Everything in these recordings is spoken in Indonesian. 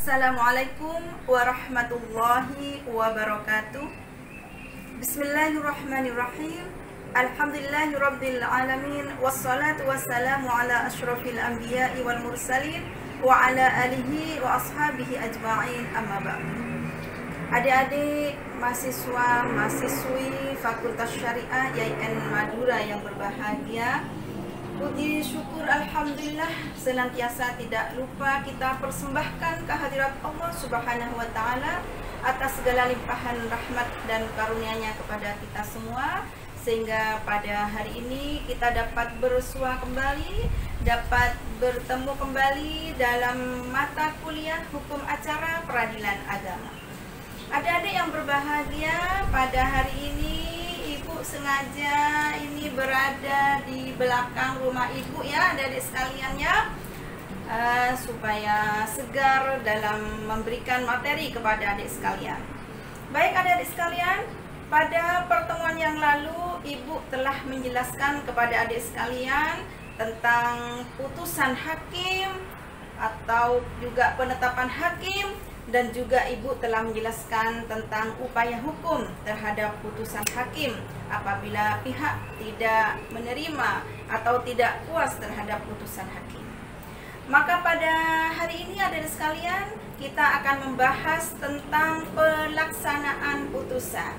Assalamualaikum warahmatullahi wabarakatuh. Bismillahirrahmanirrahim. Alhamdulillahirabbil alamin wassalatu wassalamu ala asyrafil anbiya'i wal mursalin wa ala alihi wa ashabihi ajma'in, amma ba'd. Adik-adik mahasiswa mahasiswi Fakultas Syariah YIN Madura yang berbahagia, puji syukur alhamdulillah senantiasa tidak lupa kita persembahkan kehadirat Allah Subhanahu wa taala atas segala limpahan rahmat dan karunia-Nya kepada kita semua, sehingga pada hari ini kita dapat bersua kembali, dapat bertemu kembali dalam mata kuliah hukum acara peradilan agama. Adik-adik yang berbahagia, pada hari ini Ibu sengaja ini berada di belakang rumah Ibu ya, adik-adik sekalian ya, supaya segar dalam memberikan materi kepada adik sekalian. Baik adik-adik sekalian, pada pertemuan yang lalu Ibu telah menjelaskan kepada adik sekalian tentang putusan hakim atau juga penetapan hakim, dan juga Ibu telah menjelaskan tentang upaya hukum terhadap putusan hakim apabila pihak tidak menerima atau tidak puas terhadap putusan hakim. Maka pada hari ini adik sekalian, kita akan membahas tentang pelaksanaan putusan.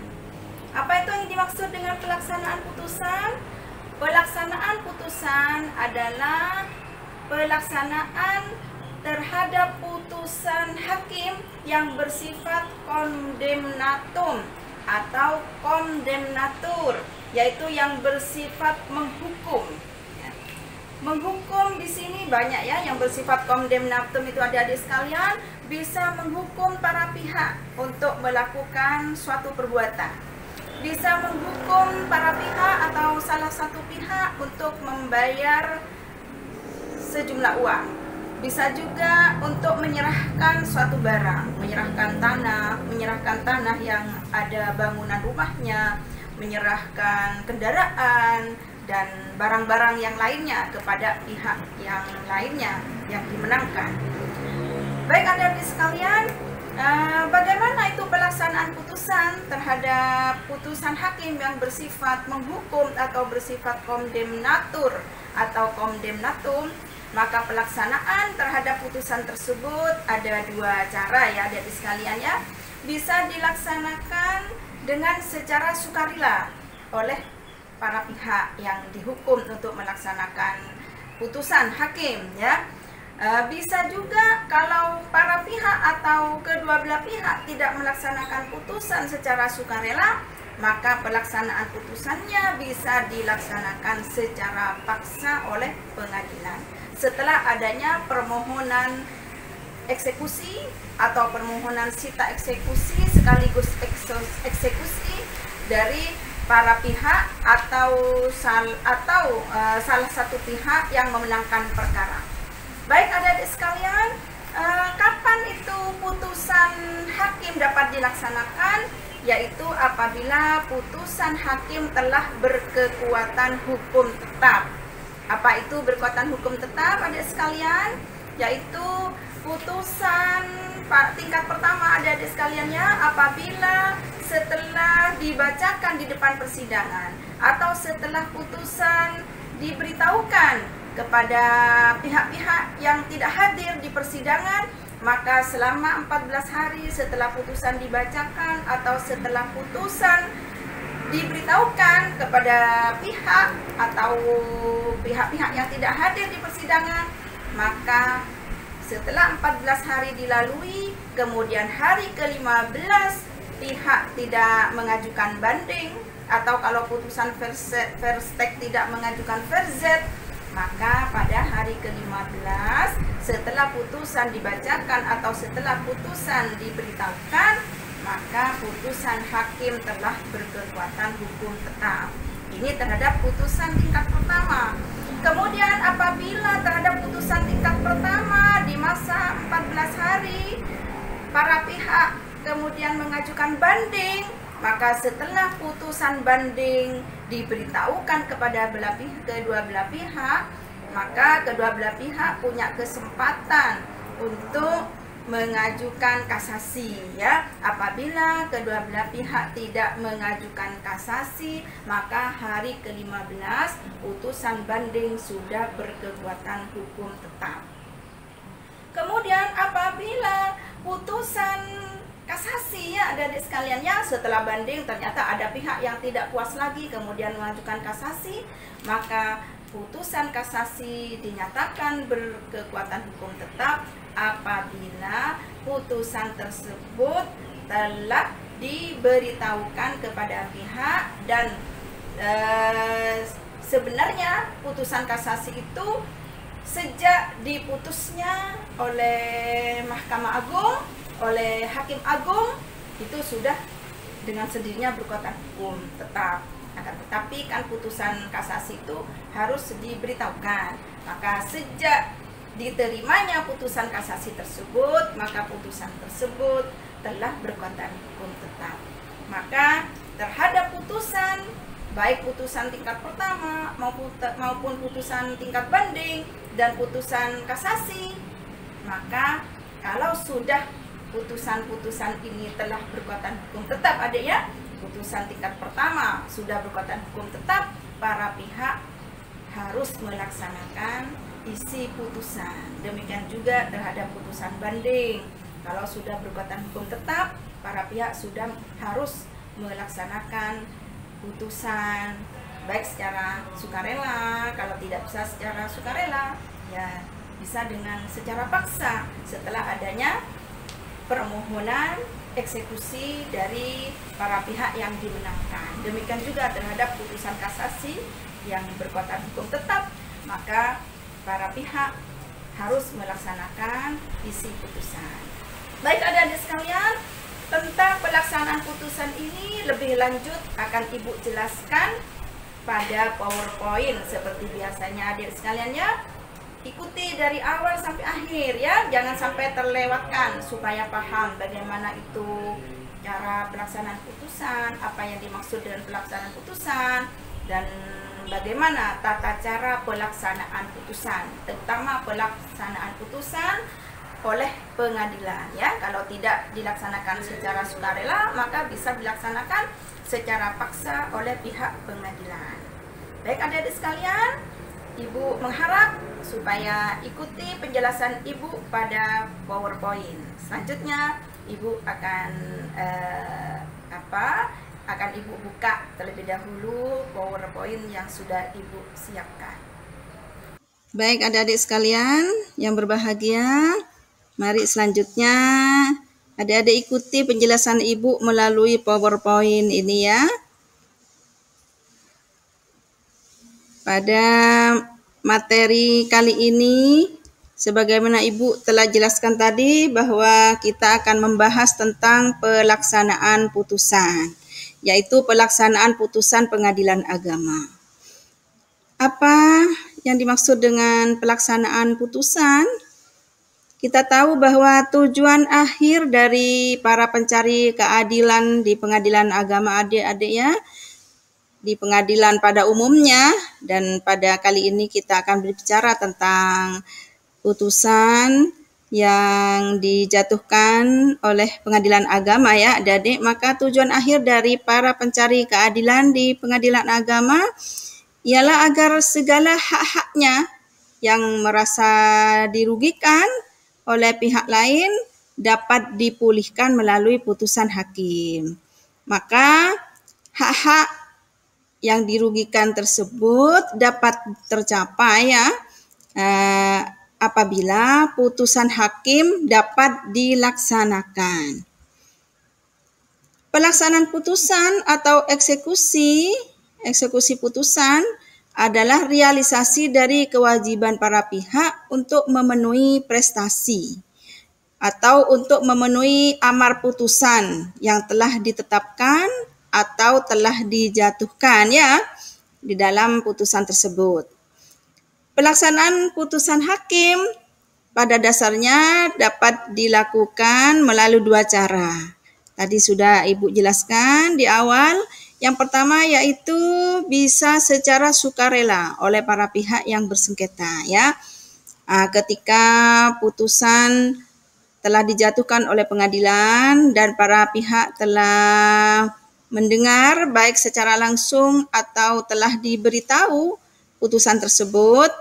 Apa itu yang dimaksud dengan pelaksanaan putusan? Pelaksanaan putusan adalah pelaksanaan terhadap putusan hakim yang bersifat kondemnatum atau kondemnatur, yaitu yang bersifat menghukum. Menghukum di sini banyak ya, yang bersifat kondemnatum itu adik-adik sekalian bisa menghukum para pihak untuk melakukan suatu perbuatan. Bisa menghukum para pihak atau salah satu pihak untuk membayar sejumlah uang. Bisa juga untuk menyerahkan suatu barang, menyerahkan tanah yang ada bangunan rumahnya, menyerahkan kendaraan dan barang-barang yang lainnya kepada pihak yang lainnya yang dimenangkan. Baik adik-adik sekalian, bagaimana itu pelaksanaan putusan terhadap putusan hakim yang bersifat menghukum atau bersifat kondemnatur atau kondemnatum? Maka pelaksanaan terhadap putusan tersebut ada dua cara ya adik-adik sekalian ya. Bisa dilaksanakan dengan secara sukarela oleh para pihak yang dihukum untuk melaksanakan putusan hakim ya. Bisa juga kalau para pihak atau kedua belah pihak tidak melaksanakan putusan secara sukarela, maka pelaksanaan putusannya bisa dilaksanakan secara paksa oleh pengadilan setelah adanya permohonan eksekusi atau permohonan sita eksekusi sekaligus eksekusi dari para pihak atau salah satu pihak yang memenangkan perkara. Baik adik-adik sekalian, kapan itu putusan hakim dapat dilaksanakan? Yaitu apabila putusan hakim telah berkekuatan hukum tetap. Apa itu berkekuatan hukum tetap adik sekalian? Yaitu putusan tingkat pertama adik-adik sekaliannya apabila setelah dibacakan di depan persidangan atau setelah putusan diberitahukan kepada pihak-pihak yang tidak hadir di persidangan, maka selama 14 hari setelah putusan dibacakan atau setelah putusan diberitahukan kepada pihak atau pihak-pihak yang tidak hadir di persidangan, maka setelah 14 hari dilalui, kemudian hari ke-15 pihak tidak mengajukan banding, atau kalau putusan verstek tidak mengajukan verzet, maka pada hari ke-15 setelah putusan dibacakan atau setelah putusan diberitahukan, maka putusan hakim telah berkekuatan hukum tetap. Ini terhadap putusan tingkat pertama. Kemudian apabila terhadap putusan tingkat pertama di masa 14 hari para pihak kemudian mengajukan banding, maka setelah putusan banding diberitahukan kepada kedua belah pihak, maka kedua belah pihak punya kesempatan untuk mengajukan kasasi ya. Apabila kedua belah pihak tidak mengajukan kasasi, maka hari ke-15 putusan banding sudah berkekuatan hukum tetap. Kemudian apabila putusan kasasi ya adik-adik sekalian ya, setelah banding ternyata ada pihak yang tidak puas lagi kemudian mengajukan kasasi, maka putusan kasasi dinyatakan berkekuatan hukum tetap apabila putusan tersebut telah diberitahukan kepada pihak dan sebenarnya putusan kasasi itu sejak diputusnya oleh Mahkamah Agung, oleh Hakim Agung, itu sudah dengan sendirinya berkekuatan hukum tetap. Akan tetapi kan putusan kasasi itu harus diberitahukan. Maka sejak diterimanya putusan kasasi tersebut, maka putusan tersebut telah berkekuatan hukum tetap. Maka terhadap putusan, baik putusan tingkat pertama maupun putusan tingkat banding dan putusan kasasi, maka kalau sudah putusan-putusan ini telah berkekuatan hukum tetap adik ya, putusan tingkat pertama sudah berkekuatan hukum tetap, para pihak harus melaksanakan isi putusan. Demikian juga terhadap putusan banding, kalau sudah berkekuatan hukum tetap, para pihak sudah harus melaksanakan putusan baik secara sukarela, kalau tidak bisa secara sukarela ya bisa dengan secara paksa setelah adanya permohonan eksekusi dari para pihak yang dimenangkan. Demikian juga terhadap putusan kasasi yang berkekuatan hukum tetap, maka para pihak harus melaksanakan isi putusan. Baik adik-adik sekalian, tentang pelaksanaan putusan ini lebih lanjut akan Ibu jelaskan pada PowerPoint seperti biasanya adik sekalian ya. Ikuti dari awal sampai akhir ya, jangan sampai terlewatkan supaya paham bagaimana itu cara pelaksanaan putusan, apa yang dimaksud dengan pelaksanaan putusan, dan bagaimana tata cara pelaksanaan putusan, terutama pelaksanaan putusan oleh pengadilan ya. Kalau tidak dilaksanakan secara sukarela, maka bisa dilaksanakan secara paksa oleh pihak pengadilan. Baik adik-adik sekalian, Ibu mengharap supaya ikuti penjelasan Ibu pada PowerPoint. Selanjutnya Ibu akan akan Ibu buka terlebih dahulu PowerPoint yang sudah Ibu siapkan. Baik adik-adik sekalian yang berbahagia, mari selanjutnya adik-adik ikuti penjelasan Ibu melalui PowerPoint ini ya. Pada materi kali ini, sebagaimana Ibu telah jelaskan tadi bahwa kita akan membahas tentang pelaksanaan putusan, yaitu pelaksanaan putusan pengadilan agama. Apa yang dimaksud dengan pelaksanaan putusan? Kita tahu bahwa tujuan akhir dari para pencari keadilan di pengadilan agama adik-adik ya, di pengadilan pada umumnya, dan pada kali ini kita akan berbicara tentang putusan yang dijatuhkan oleh pengadilan agama ya adik-adik. Maka tujuan akhir dari para pencari keadilan di pengadilan agama ialah agar segala hak-haknya yang merasa dirugikan oleh pihak lain dapat dipulihkan melalui putusan hakim. Maka hak-hak yang dirugikan tersebut dapat tercapai ya apabila putusan hakim dapat dilaksanakan. Pelaksanaan putusan atau eksekusi putusan adalah realisasi dari kewajiban para pihak untuk memenuhi prestasi atau untuk memenuhi amar putusan yang telah ditetapkan atau telah dijatuhkan ya di dalam putusan tersebut. Pelaksanaan putusan hakim pada dasarnya dapat dilakukan melalui dua cara. Tadi sudah Ibu jelaskan di awal. Yang pertama yaitu bisa secara sukarela oleh para pihak yang bersengketa ya. Ketika putusan telah dijatuhkan oleh pengadilan dan para pihak telah mendengar baik secara langsung atau telah diberitahu putusan tersebut,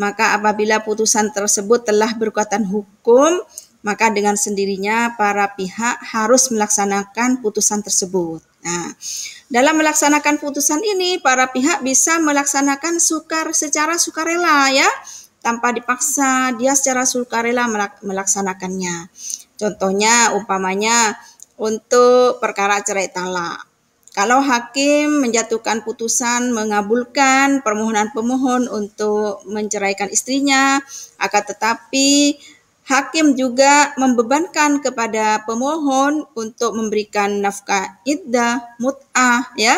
maka apabila putusan tersebut telah berkekuatan hukum, maka dengan sendirinya para pihak harus melaksanakan putusan tersebut. Nah, dalam melaksanakan putusan ini, para pihak bisa melaksanakan secara sukarela ya, tanpa dipaksa, dia secara sukarela melaksanakannya. Contohnya, umpamanya untuk perkara cerai talak. Kalau hakim menjatuhkan putusan mengabulkan permohonan pemohon untuk menceraikan istrinya, akan tetapi hakim juga membebankan kepada pemohon untuk memberikan nafkah iddah, mut'ah, ya,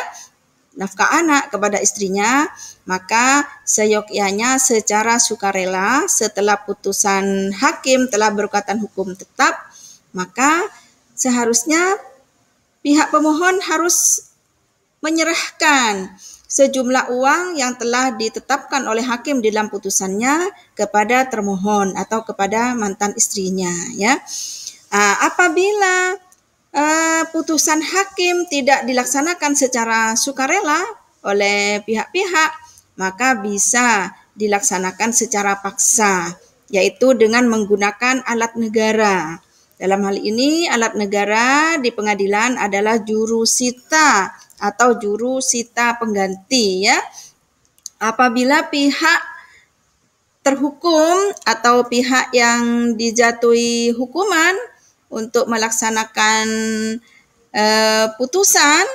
nafkah anak kepada istrinya, maka seyogyanya secara sukarela setelah putusan hakim telah berkekuatan hukum tetap, maka seharusnya pihak pemohon harus menyerahkan sejumlah uang yang telah ditetapkan oleh hakim di dalam putusannya kepada termohon atau kepada mantan istrinya, ya. Apabila putusan hakim tidak dilaksanakan secara sukarela oleh pihak-pihak, maka bisa dilaksanakan secara paksa, yaitu dengan menggunakan alat negara. Dalam hal ini, alat negara di pengadilan adalah jurusita atau jurusita pengganti, ya. Apabila pihak terhukum atau pihak yang dijatuhi hukuman untuk melaksanakan putusan,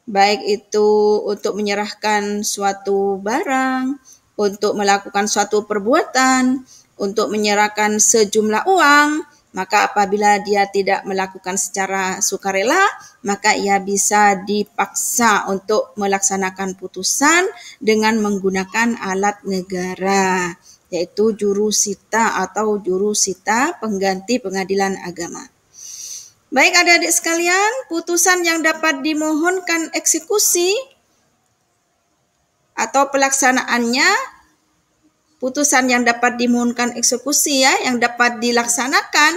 baik itu untuk menyerahkan suatu barang, untuk melakukan suatu perbuatan, untuk menyerahkan sejumlah uang, maka apabila dia tidak melakukan secara sukarela, maka ia bisa dipaksa untuk melaksanakan putusan dengan menggunakan alat negara, yaitu jurusita atau jurusita pengganti pengadilan agama. Baik adik-adik sekalian, putusan yang dapat dimohonkan eksekusi atau pelaksanaannya, putusan yang dapat dimohonkan eksekusi, ya, yang dapat dilaksanakan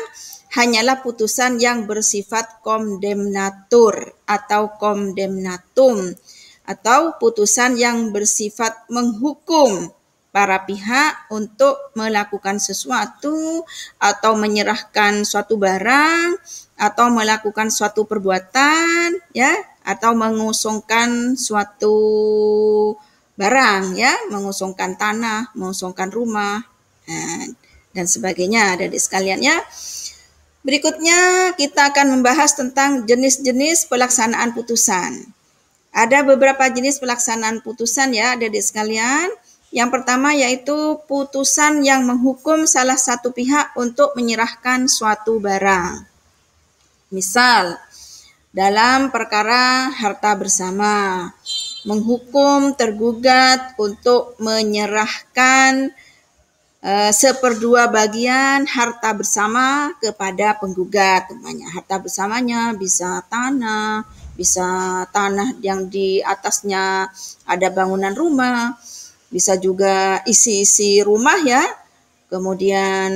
hanyalah putusan yang bersifat kondemnatur atau kondemnatum, atau putusan yang bersifat menghukum para pihak untuk melakukan sesuatu atau menyerahkan suatu barang atau melakukan suatu perbuatan, ya, atau mengosongkan suatu barang, ya, mengosongkan tanah, mengosongkan rumah, dan sebagainya, adik-adik sekalian, ya. Berikutnya kita akan membahas tentang jenis-jenis pelaksanaan putusan. Ada beberapa jenis pelaksanaan putusan, ya, adik-adik sekalian. Yang pertama yaitu putusan yang menghukum salah satu pihak untuk menyerahkan suatu barang. Misal, dalam perkara harta bersama, menghukum tergugat untuk menyerahkan 1/2 bagian harta bersama kepada penggugat. Namanya harta bersamanya bisa tanah yang di atasnya ada bangunan rumah, bisa juga isi-isi rumah, ya, kemudian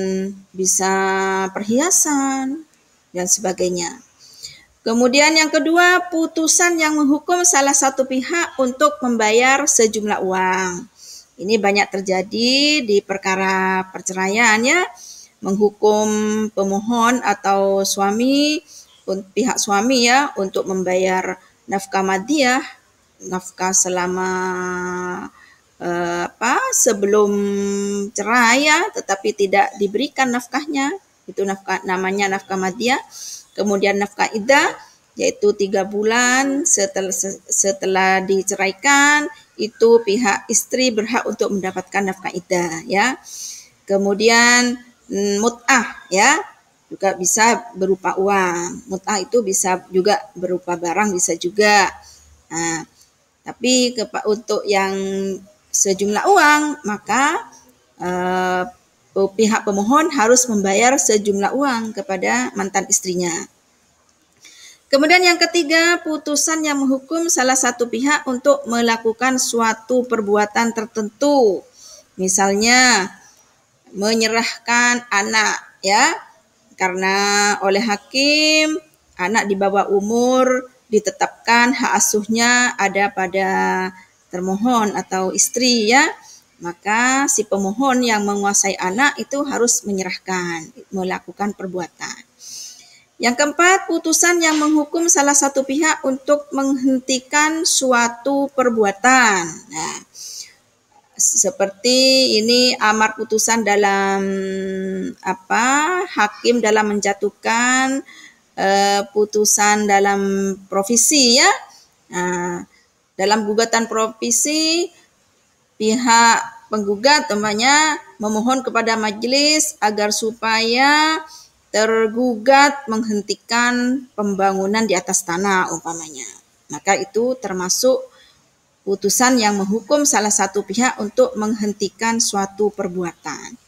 bisa perhiasan dan sebagainya. Kemudian yang kedua, putusan yang menghukum salah satu pihak untuk membayar sejumlah uang. Ini banyak terjadi di perkara perceraian, ya, menghukum pemohon atau suami, pihak suami, ya, untuk membayar nafkah madiyah, nafkah selama sebelum cerai, ya, tetapi tidak diberikan nafkahnya, itu nafkah, namanya nafkah madiyah. Kemudian nafkah iddah, yaitu 3 bulan setelah diceraikan, itu pihak istri berhak untuk mendapatkan nafkah iddah, ya. Kemudian mut'ah, ya, juga bisa berupa uang. Mut'ah itu bisa juga berupa barang, bisa juga. Nah, tapi untuk yang sejumlah uang, maka pihak pemohon harus membayar sejumlah uang kepada mantan istrinya. Kemudian yang ketiga, putusan yang menghukum salah satu pihak untuk melakukan suatu perbuatan tertentu. Misalnya menyerahkan anak, ya, karena oleh hakim anak di bawah umur ditetapkan hak asuhnya ada pada termohon atau istri ya, maka si pemohon yang menguasai anak itu harus menyerahkan, melakukan perbuatan. Yang keempat, putusan yang menghukum salah satu pihak untuk menghentikan suatu perbuatan. Nah, seperti ini amar putusan dalam hakim dalam menjatuhkan putusan dalam provisi ya. Nah, dalam gugatan provisi pihak penggugat umpamanya memohon kepada majelis agar supaya tergugat menghentikan pembangunan di atas tanah umpamanya. Maka itu termasuk putusan yang menghukum salah satu pihak untuk menghentikan suatu perbuatan.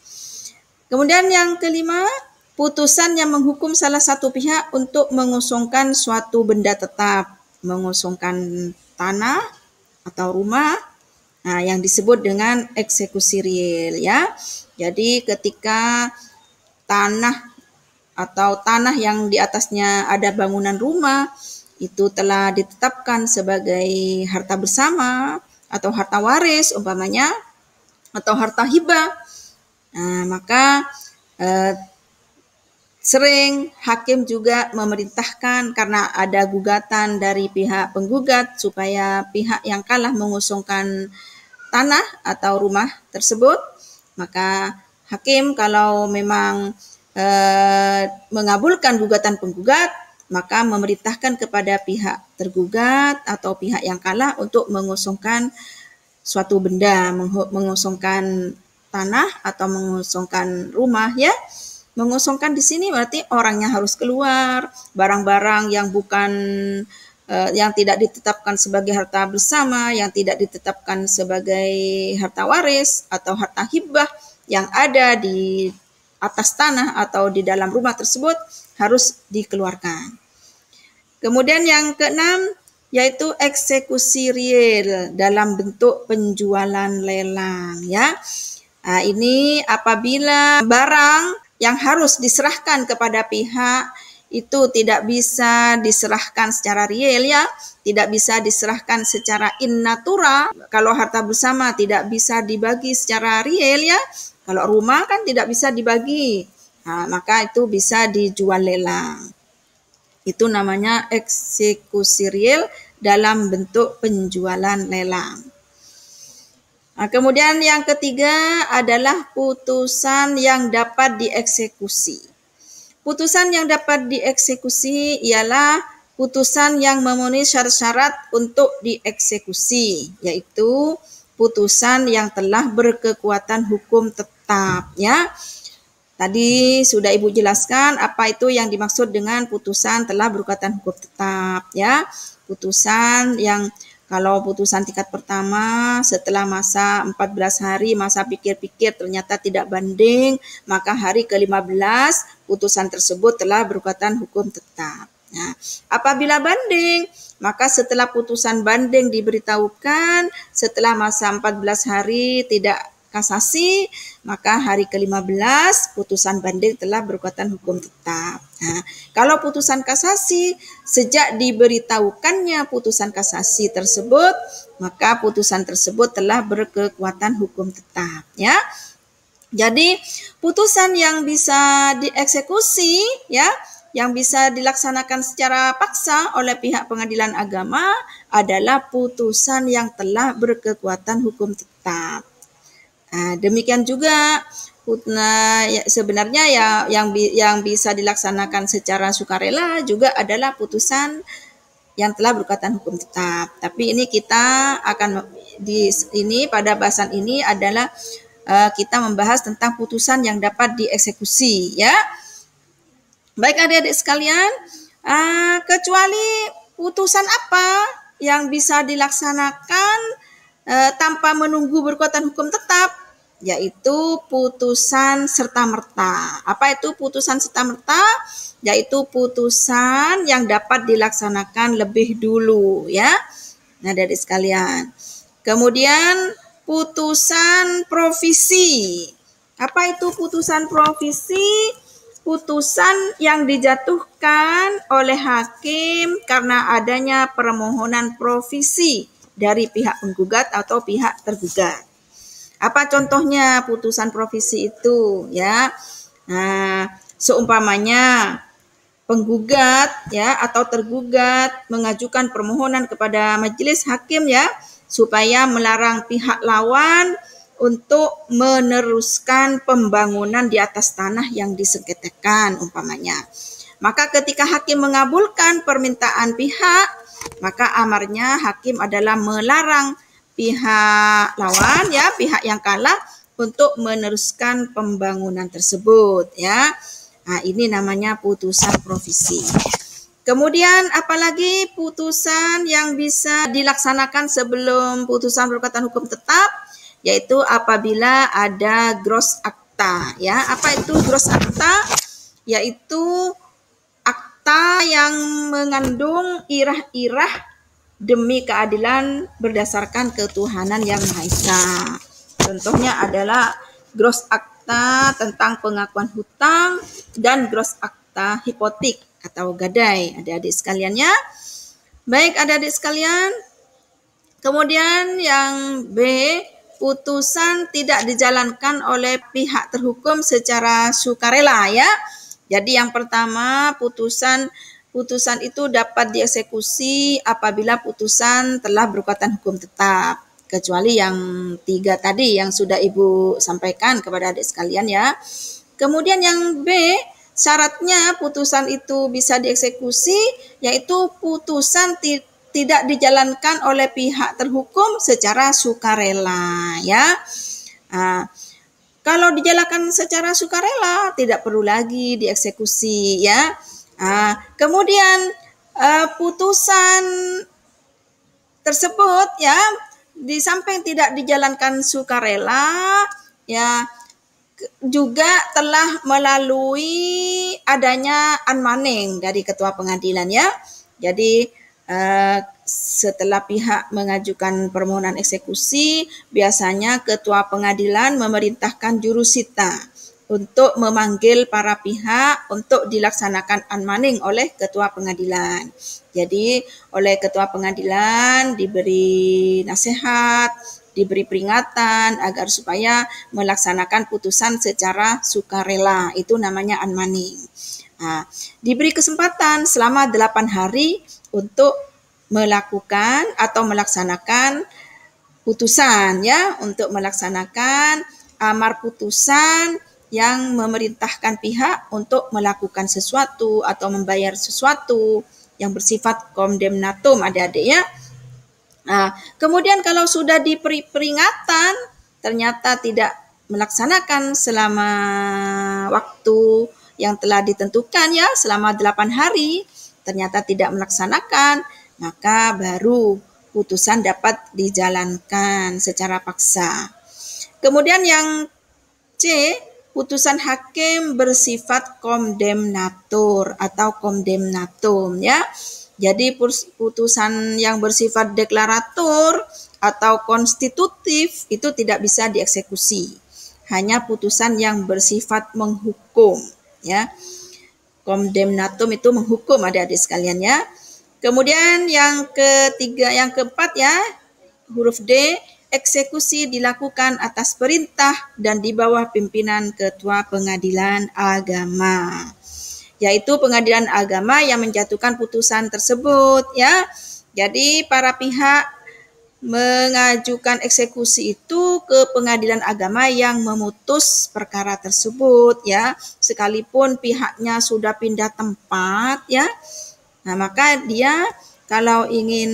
Kemudian yang kelima, putusan yang menghukum salah satu pihak untuk mengosongkan suatu benda tetap, mengosongkan tanah atau rumah, nah, yang disebut dengan eksekusi real ya. Jadi ketika tanah atau tanah yang di atasnya ada bangunan rumah itu telah ditetapkan sebagai harta bersama atau harta waris umpamanya atau harta hibah, nah, maka sering hakim juga memerintahkan karena ada gugatan dari pihak penggugat supaya pihak yang kalah mengosongkan tanah atau rumah tersebut, maka hakim kalau memang mengabulkan gugatan penggugat, maka memerintahkan kepada pihak tergugat atau pihak yang kalah untuk mengosongkan suatu benda, mengosongkan tanah atau mengosongkan rumah ya. Mengosongkan di sini berarti orangnya harus keluar, barang-barang yang bukan yang tidak ditetapkan sebagai harta bersama, yang tidak ditetapkan sebagai harta waris atau harta hibah yang ada di atas tanah atau di dalam rumah tersebut harus dikeluarkan. Kemudian yang keenam yaitu eksekusi real dalam bentuk penjualan lelang ya. Nah, ini apabila barang yang harus diserahkan kepada pihak itu tidak bisa diserahkan secara real ya, tidak bisa diserahkan secara in natura. Kalau harta bersama tidak bisa dibagi secara real ya. Kalau rumah kan tidak bisa dibagi, nah, maka itu bisa dijual lelang. Itu namanya eksekusi real dalam bentuk penjualan lelang. Nah, kemudian yang ketiga adalah putusan yang dapat dieksekusi. Putusan yang dapat dieksekusi ialah putusan yang memenuhi syarat-syarat untuk dieksekusi, yaitu putusan yang telah berkekuatan hukum tetap ya. Tadi sudah Ibu jelaskan apa itu yang dimaksud dengan putusan telah berkekuatan hukum tetap ya. Putusan yang kalau putusan tingkat pertama setelah masa 14 hari masa pikir-pikir ternyata tidak banding, maka hari ke-15 putusan tersebut telah berkekuatan hukum tetap. Nah, apabila banding, maka setelah putusan banding diberitahukan, setelah masa 14 hari tidak kasasi, maka hari ke-15 putusan banding telah berkekuatan hukum tetap. Nah, kalau putusan kasasi, sejak diberitahukannya putusan kasasi tersebut, maka putusan tersebut telah berkekuatan hukum tetap. Ya. Jadi, putusan yang bisa dieksekusi, ya, yang bisa dilaksanakan secara paksa oleh pihak pengadilan agama adalah putusan yang telah berkekuatan hukum tetap. Nah, demikian juga sebenarnya yang bisa dilaksanakan secara sukarela juga adalah putusan yang telah berkekuatan hukum tetap. Tapi ini kita akan pada bahasan ini adalah kita membahas tentang putusan yang dapat dieksekusi ya. Baik adik-adik sekalian, kecuali putusan apa yang bisa dilaksanakan tanpa menunggu berkekuatan hukum tetap, yaitu putusan serta-merta. Apa itu putusan serta-merta? Yaitu putusan yang dapat dilaksanakan lebih dulu ya. Nah, adik-adik sekalian. Kemudian putusan provisi. Apa itu putusan provisi? putusan yang dijatuhkan oleh hakim karena adanya permohonan provisi dari pihak penggugat atau pihak tergugat. Apa contohnya putusan provisi itu ya? Nah, seumpamanya penggugat ya atau tergugat mengajukan permohonan kepada majelis hakim ya supaya melarang pihak lawan untuk meneruskan pembangunan di atas tanah yang disengketakan umpamanya. Maka ketika hakim mengabulkan permintaan pihak, maka amarnya hakim adalah melarang pihak lawan ya, pihak yang kalah untuk meneruskan pembangunan tersebut ya. Nah, ini namanya putusan provisi. Kemudian apalagi putusan yang bisa dilaksanakan sebelum putusan berkekuatan hukum tetap, yaitu apabila ada gros akta ya. Apa itu gros akta? Yaitu akta yang mengandung irah-irah demi keadilan berdasarkan ketuhanan yang Maha Esa. Contohnya adalah gros akta tentang pengakuan hutang dan gros akta hipotek atau gadai, adik-adik sekalian ya. Baik adik-adik sekalian, kemudian yang B, putusan tidak dijalankan oleh pihak terhukum secara sukarela ya. Jadi yang pertama putusan itu dapat dieksekusi apabila putusan telah berkekuatan hukum tetap. Kecuali yang 3 tadi yang sudah Ibu sampaikan kepada adik sekalian ya. Kemudian yang B, syaratnya putusan itu bisa dieksekusi yaitu putusan tidak dijalankan oleh pihak terhukum secara sukarela ya. Kalau dijalankan secara sukarela tidak perlu lagi dieksekusi ya. Kemudian putusan tersebut ya di samping tidak dijalankan sukarela ya juga telah melalui adanya unmanning dari ketua pengadilan ya. Jadi setelah pihak mengajukan permohonan eksekusi, biasanya ketua pengadilan memerintahkan jurusita untuk memanggil para pihak untuk dilaksanakan unmanning oleh ketua pengadilan. Jadi oleh ketua pengadilan diberi nasihat, diberi peringatan agar supaya melaksanakan putusan secara sukarela. Itu namanya unmanning. Diberi kesempatan selama 8 hari untuk melakukan atau melaksanakan putusan ya, untuk melaksanakan amar putusan yang memerintahkan pihak untuk melakukan sesuatu atau membayar sesuatu yang bersifat condemnatum adik-adik ya. Kemudian kalau sudah diberi peringatan ternyata tidak melaksanakan selama waktu yang telah ditentukan ya, selama 8 hari ternyata tidak melaksanakan, maka baru putusan dapat dijalankan secara paksa. Kemudian yang C, putusan hakim bersifat condemnatur atau condemnatum ya. Jadi putusan yang bersifat deklarator atau konstitutif itu tidak bisa dieksekusi. Hanya putusan yang bersifat menghukum ya. Condemnatum itu menghukum adik-adik sekalian ya. Kemudian yang keempat ya, huruf D, eksekusi dilakukan atas perintah dan di bawah pimpinan ketua pengadilan agama. Yaitu pengadilan agama yang menjatuhkan putusan tersebut ya. Jadi para pihak mengajukan eksekusi itu ke pengadilan agama yang memutus perkara tersebut ya, sekalipun pihaknya sudah pindah tempat ya. Nah, maka dia kalau ingin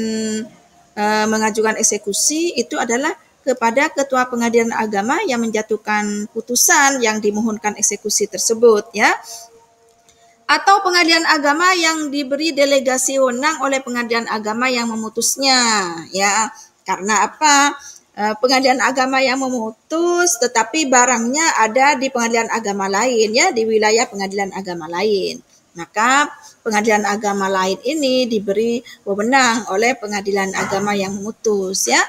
mengajukan eksekusi itu adalah kepada ketua pengadilan agama yang menjatuhkan putusan yang dimohonkan eksekusi tersebut ya. Atau pengadilan agama yang diberi delegasi wewenang oleh pengadilan agama yang memutusnya ya. Karena apa? Pengadilan agama yang memutus tetapi barangnya ada di pengadilan agama lain ya, di wilayah pengadilan agama lain. Maka pengadilan agama lain ini diberi wewenang oleh pengadilan agama yang memutus ya.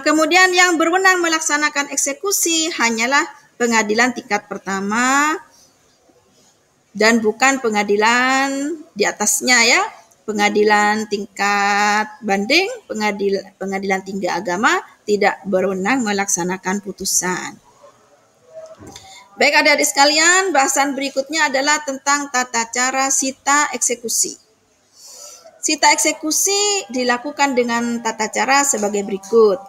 Kemudian yang berwenang melaksanakan eksekusi hanyalah pengadilan tingkat pertama dan bukan pengadilan di atasnya ya. Pengadilan tingkat banding, pengadilan tinggi agama tidak berwenang melaksanakan putusan. Baik adik-adik sekalian, bahasan berikutnya adalah tentang tata cara sita eksekusi. Sita eksekusi dilakukan dengan tata cara sebagai berikut.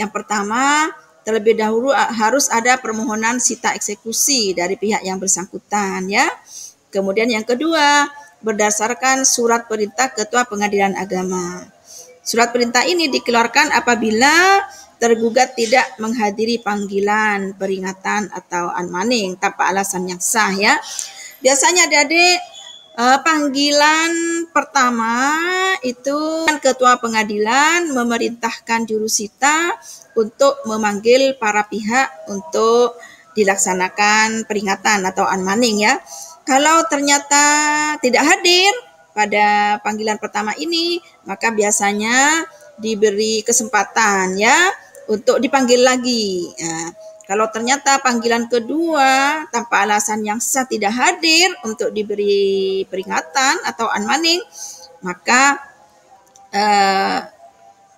Yang pertama, terlebih dahulu harus ada permohonan sita eksekusi dari pihak yang bersangkutan ya. Kemudian yang kedua, berdasarkan surat perintah Ketua Pengadilan Agama. Surat perintah ini dikeluarkan apabila tergugat tidak menghadiri panggilan, peringatan atau unmanning tanpa alasan yang sah ya. Biasanya adik-adik panggilan pertama itu Ketua Pengadilan memerintahkan jurusita untuk memanggil para pihak untuk dilaksanakan peringatan atau unmanning ya. Kalau ternyata tidak hadir pada panggilan pertama ini, maka biasanya diberi kesempatan ya untuk dipanggil lagi. Nah, kalau ternyata panggilan kedua tanpa alasan yang sah tidak hadir untuk diberi peringatan atau unmanning, maka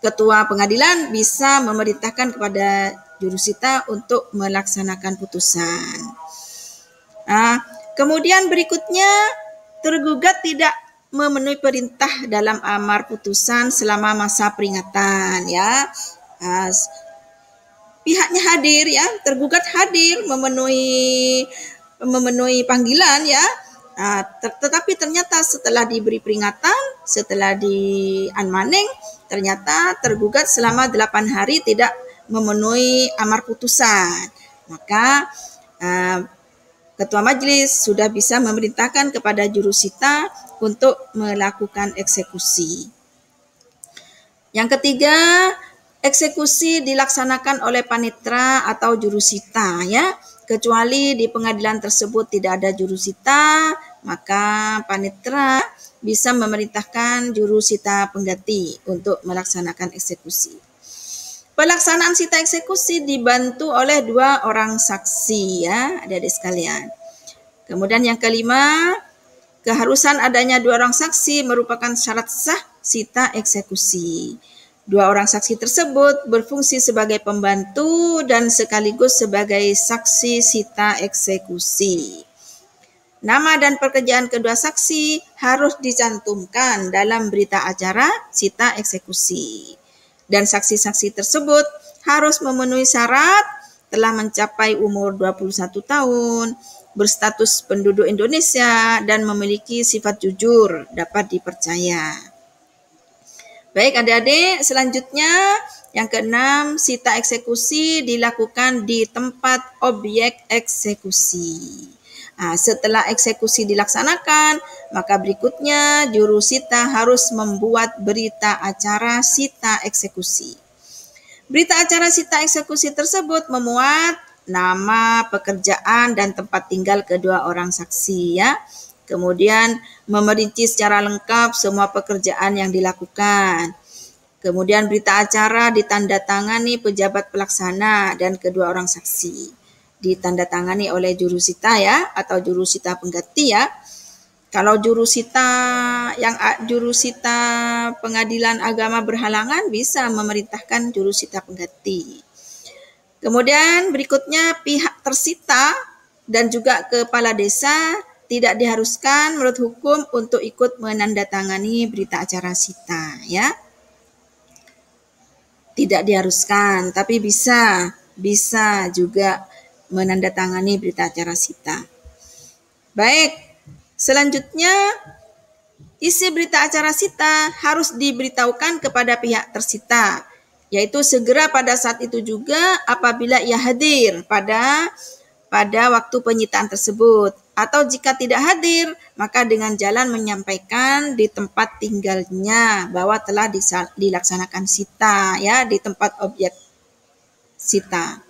Ketua Pengadilan bisa memerintahkan kepada jurusita untuk melaksanakan putusan. Nah, kemudian berikutnya, tergugat tidak memenuhi perintah dalam amar putusan selama masa peringatan ya. Pihaknya hadir ya, tergugat hadir memenuhi panggilan ya. Tetapi ternyata setelah diberi peringatan, setelah di unmanning, ternyata tergugat selama 8 hari tidak memenuhi amar putusan. Maka Ketua Majelis sudah bisa memerintahkan kepada jurusita untuk melakukan eksekusi. Yang ketiga, eksekusi dilaksanakan oleh panitera atau jurusita ya. Kecuali di pengadilan tersebut tidak ada jurusita, maka panitera bisa memerintahkan jurusita pengganti untuk melaksanakan eksekusi. Pelaksanaan sita eksekusi dibantu oleh 2 orang saksi ya, adik-adik sekalian. Kemudian yang kelima, keharusan adanya 2 orang saksi merupakan syarat sah sita eksekusi. 2 orang saksi tersebut berfungsi sebagai pembantu dan sekaligus sebagai saksi sita eksekusi. Nama dan pekerjaan kedua saksi harus dicantumkan dalam berita acara sita eksekusi. Dan saksi-saksi tersebut harus memenuhi syarat telah mencapai umur 21 tahun, berstatus penduduk Indonesia, dan memiliki sifat jujur dapat dipercaya. Baik adik-adik, selanjutnya yang keenam, sita eksekusi dilakukan di tempat objek eksekusi. Setelah eksekusi dilaksanakan, maka berikutnya jurusita harus membuat berita acara sita eksekusi. Berita acara sita eksekusi tersebut memuat nama, pekerjaan, dan tempat tinggal kedua orang saksi ya. Kemudian memerinci secara lengkap semua pekerjaan yang dilakukan. Kemudian berita acara ditandatangani pejabat pelaksana dan kedua orang saksi. Ditandatangani oleh jurusita ya, atau jurusita pengganti ya. Kalau jurusita pengadilan agama berhalangan bisa memerintahkan jurusita pengganti. Kemudian berikutnya pihak tersita dan juga kepala desa tidak diharuskan menurut hukum untuk ikut menandatangani berita acara sita ya. Tidak diharuskan, tapi bisa juga menandatangani berita acara sita. Baik, selanjutnya isi berita acara sita harus diberitahukan kepada pihak tersita, yaitu segera pada saat itu juga apabila ia hadir pada waktu penyitaan tersebut, atau jika tidak hadir maka dengan jalan menyampaikan di tempat tinggalnya bahwa telah dilaksanakan sita ya, di tempat objek sita.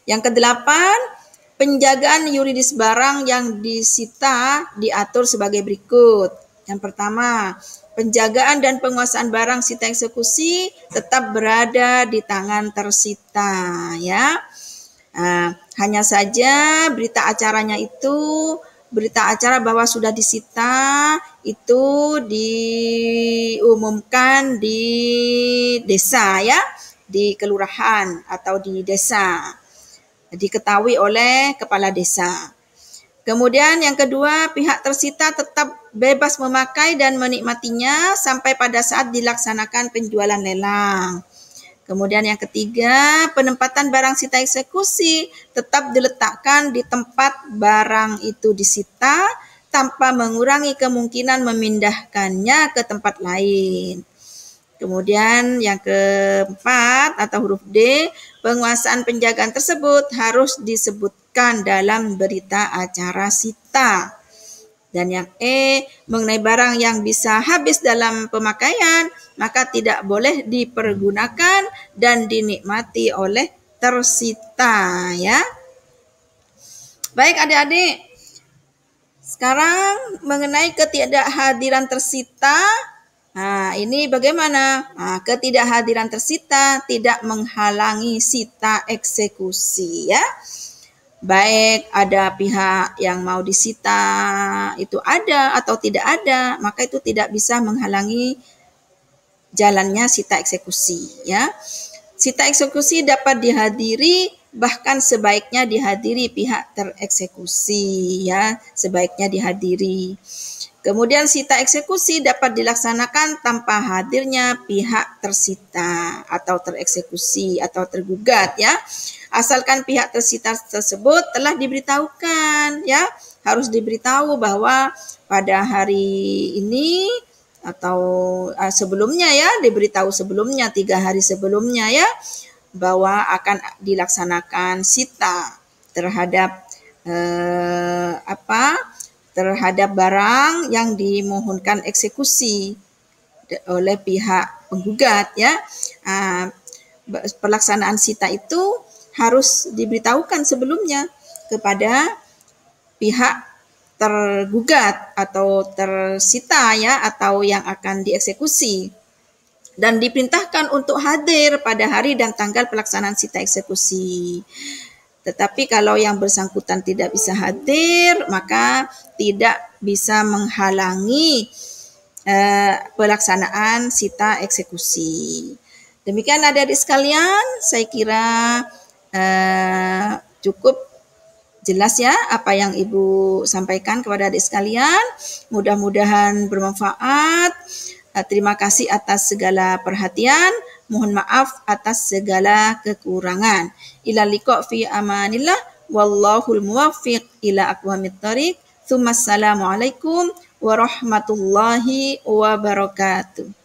Yang kedelapan, penjagaan yuridis barang yang disita diatur sebagai berikut. Yang pertama, penjagaan dan penguasaan barang sita eksekusi tetap berada di tangan tersita ya. Hanya saja berita acaranya itu berita acara bahwa sudah disita itu diumumkan di desa ya, di kelurahan atau di desa. Diketahui oleh kepala desa. Kemudian yang kedua, pihak tersita tetap bebas memakai dan menikmatinya sampai pada saat dilaksanakan penjualan lelang. Kemudian yang ketiga, penempatan barang sita eksekusi tetap diletakkan di tempat barang itu disita tanpa mengurangi kemungkinan memindahkannya ke tempat lain. Kemudian yang keempat atau huruf D, penguasaan penjagaan tersebut harus disebutkan dalam berita acara sita. Dan yang E, mengenai barang yang bisa habis dalam pemakaian, maka tidak boleh dipergunakan dan dinikmati oleh tersita ya. Baik adik-adik, sekarang mengenai ketidakhadiran tersita, nah ini bagaimana? Nah, ketidakhadiran tersita tidak menghalangi sita eksekusi ya. Baik ada pihak yang mau disita itu ada atau tidak ada, maka itu tidak bisa menghalangi jalannya sita eksekusi ya. Sita eksekusi dapat dihadiri, bahkan sebaiknya dihadiri pihak tereksekusi ya, sebaiknya dihadiri. Kemudian sita eksekusi dapat dilaksanakan tanpa hadirnya pihak tersita atau tereksekusi atau tergugat ya. Asalkan pihak tersita tersebut telah diberitahukan ya, harus diberitahu bahwa pada hari ini atau sebelumnya ya, diberitahu sebelumnya 3 hari sebelumnya ya, bahwa akan dilaksanakan sita terhadap terhadap barang yang dimohonkan eksekusi oleh pihak penggugat ya. Pelaksanaan sita itu harus diberitahukan sebelumnya kepada pihak tergugat atau tersita ya, atau yang akan dieksekusi, dan diperintahkan untuk hadir pada hari dan tanggal pelaksanaan sita eksekusi. Tetapi kalau yang bersangkutan tidak bisa hadir, maka tidak bisa menghalangi pelaksanaan sita eksekusi. Demikian adik-adik sekalian, saya kira cukup jelas ya apa yang Ibu sampaikan kepada adik sekalian. Mudah-mudahan bermanfaat. Terima kasih atas segala perhatian. Mohon maaf atas segala kekurangan. Ila liqa fi amanillah. Wallahul muwaffiq ila aqwamit thariq. Tsumma assalamualaikum warahmatullahi wabarakatuh.